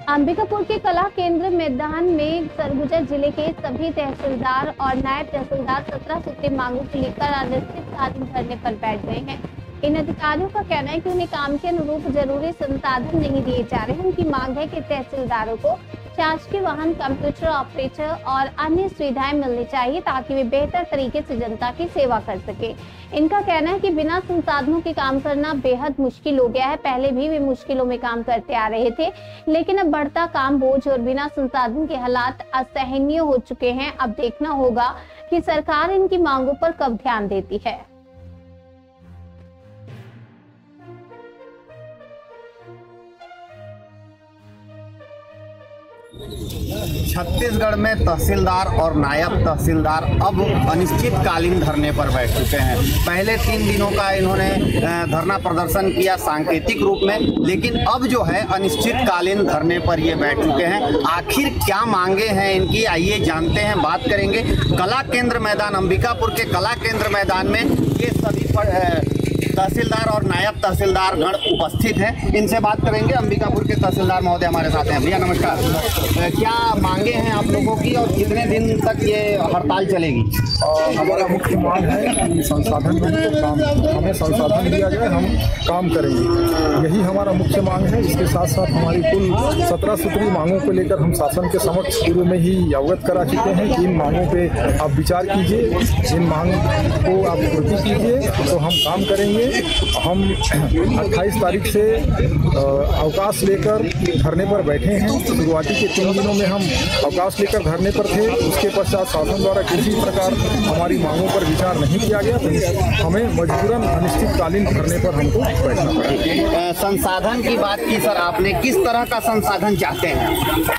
अंबिकापुर के कला केंद्र मैदान में सरगुजा जिले के सभी तहसीलदार और नायब तहसीलदार 17 सूत्री मांगों को लेकर अनिश्चितकालीन धरने पर बैठ गए हैं। इन अधिकारियों का कहना है कि उन्हें काम के अनुरूप जरूरी संसाधन नहीं दिए जा रहे हैं। उनकी मांग है कि तहसीलदारों को शासकीय वाहन, कंप्यूटर ऑपरेटर और अन्य सुविधाएं मिलनी चाहिए ताकि वे बेहतर तरीके से जनता की सेवा कर सके। इनका कहना है कि बिना संसाधनों के काम करना बेहद मुश्किल हो गया है। पहले भी वे मुश्किलों में काम करते आ रहे थे, लेकिन अब बढ़ता काम बोझ और बिना संसाधन के हालात असहनीय हो चुके हैं। अब देखना होगा कि सरकार इनकी मांगों पर कब ध्यान देती है। छत्तीसगढ़ में तहसीलदार और नायब तहसीलदार अब अनिश्चितकालीन धरने पर बैठ चुके हैं। पहले 3 दिनों का इन्होंने धरना प्रदर्शन किया सांकेतिक रूप में, लेकिन अब जो है अनिश्चितकालीन धरने पर ये बैठ चुके हैं। आखिर क्या मांगे हैं इनकी, आइए जानते हैं, बात करेंगे। कला केंद्र मैदान, अंबिकापुर के कला केंद्र मैदान में ये सभी तहसीलदार और नायब तहसीलदार गण उपस्थित हैं। इनसे बात करेंगे। अंबिकापुर के तहसीलदार महोदय हमारे साथ हैं। भैया नमस्कार। क्या मांगे हैं आप लोगों की और कितने दिन तक ये हड़ताल चलेगी? हमारा मुख्य मांग है कि संसाधन हमें संसाधन दिया जाए, हम काम करेंगे, यही हमारा मुख्य मांग है। इसके साथ साथ हमारी कुल 17 सूत्री मांगों को लेकर हम शासन के समक्ष पूर्व में ही अवगत करा चुके हैं कि इन मांगों पे आप विचार कीजिए, इन मांग को आप पूर्ति कीजिए तो हम काम करेंगे। हम 28 तारीख से अवकाश लेकर धरने पर बैठे हैं। शुरुआती के 3 दिनों में हम अवकाश लेकर धरने पर थे। उसके पश्चात शासन द्वारा किसी प्रकार हमारी मांगों पर विचार नहीं किया गया, तो हमें मजबूरन अनिश्चितकालीन धरने पर हमको बैठना पड़ा। संसाधन की बात की सर आपने, किस तरह का संसाधन चाहते हैं?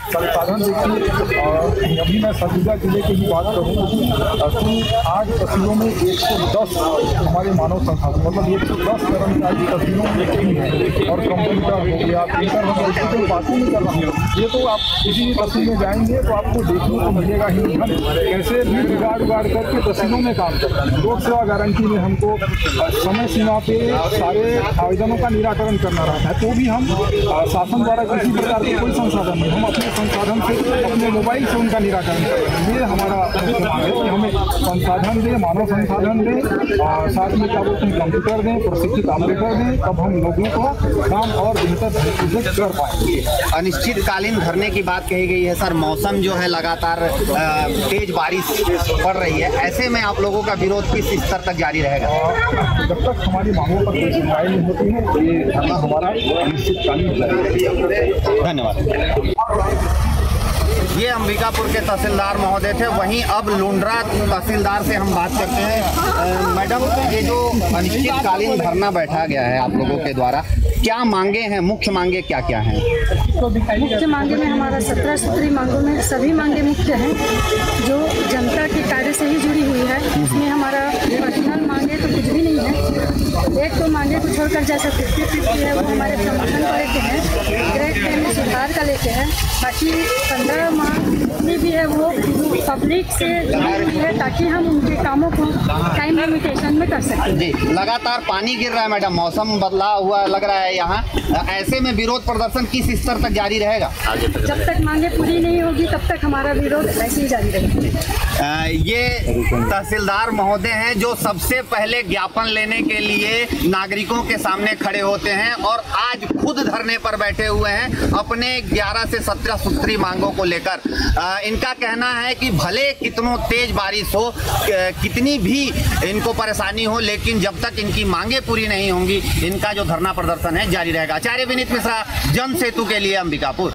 संसाधन देखिए, अभी मैं सरगुजा जिले की ही बात करूँ तो 8 तहसीलों में 110 हमारे मानव संसाधन, मतलब 110 कर्मचारी तहसीलों में और कंप्यूटर हो गया, प्रिंटर हो गया, इसकी कोई बात नहीं कर रहा हूँ। ये तो आप किसी भी तहसील में जाएंगे तो आपको देखने को मिलेगा ही नहीं हम कैसे भी बिगाड़ करके तहसीलों में काम करते हैं। लोक सेवा गारंटी में हमको समय सीमा पे सारे आवेदनों का निराकरण करना रहता है, तो भी हम शासन द्वारा किसी प्रकार के कोई संसाधन नहीं, हम अपने संसाधन से अपने मोबाइल से उनका निराकरण कर रहे हैं। ये हमारा मांग है कि हमें संसाधन दें, मानव संसाधन दें और साथ में क्या बोलते हैं कंप्यूटर दें, प्रशिक्षित ऑपरेटर दें, तब हम लोगों को काम और बेहतर तरीके से कर पाएंगे। अनिश्चितकालीन धरने की बात कही गई है सर। मौसम जो है लगातार तेज बारिश पड़ रही है, ऐसे में आप लोगों का विरोध किस स्तर तक जारी रहेगा? जब तक हमारी मांगों पर कोई सुनवाई नहीं होती है ये धरना हमारा अनिश्चितकालीन जारी रहेगा। धन्यवाद। ये अंबिकापुर के तहसीलदार महोदय थे। वहीं अब लुंड्रा तहसीलदार से हम बात करते हैं। मैडम, ये जो अनिश्चितकालीन धरना बैठा गया है आप लोगों के द्वारा, क्या मांगे हैं, मुख्य मांगे क्या क्या हैं? मुख्य मांगे में हमारा 17 सूत्री मांगों में सभी मांगे मुख्य हैं जो जनता के कार्य से ही जुड़ी हुई है। इसमें हमारा पर्सनल मांगे तो कुछ भी नहीं है। एक तो मांगे को छोड़कर जैसा 50-50 है वो हमारे प्रमोशन को लेके हैं, ग्रेड पे में सुधार का लेके हैं। बाकी 15 मांग में भी है वो पब्लिक से जुड़ी हुई है ताकि हम उनके कामों को टाइम लिमिटेशन में कर सकें। जी, लगातार पानी गिर रहा है मैडम, मौसम बदला हुआ लग रहा है यहाँ, ऐसे में विरोध प्रदर्शन किस स्तर तक जारी रहेगा? जब तक मांगे पूरी नहीं होगी तब तक हमारा विरोध ऐसे ही जारी रहेगा। ये तहसीलदार महोदय हैं जो सबसे पहले ज्ञापन लेने के लिए नागरिकों के सामने खड़े होते हैं और आज खुद धरने पर बैठे हुए हैं अपने 11 से 17 सूत्री मांगों को लेकर। इनका कहना है कि भले कितनों तेज बारिश हो, कितनी भी इनको परेशानी हो, लेकिन जब तक इनकी मांगे पूरी नहीं होंगी इनका जो धरना प्रदर्शन है जारी रहेगा। आचार्य विनीत मिश्रा, जन सेतु के लिए अंबिकापुर।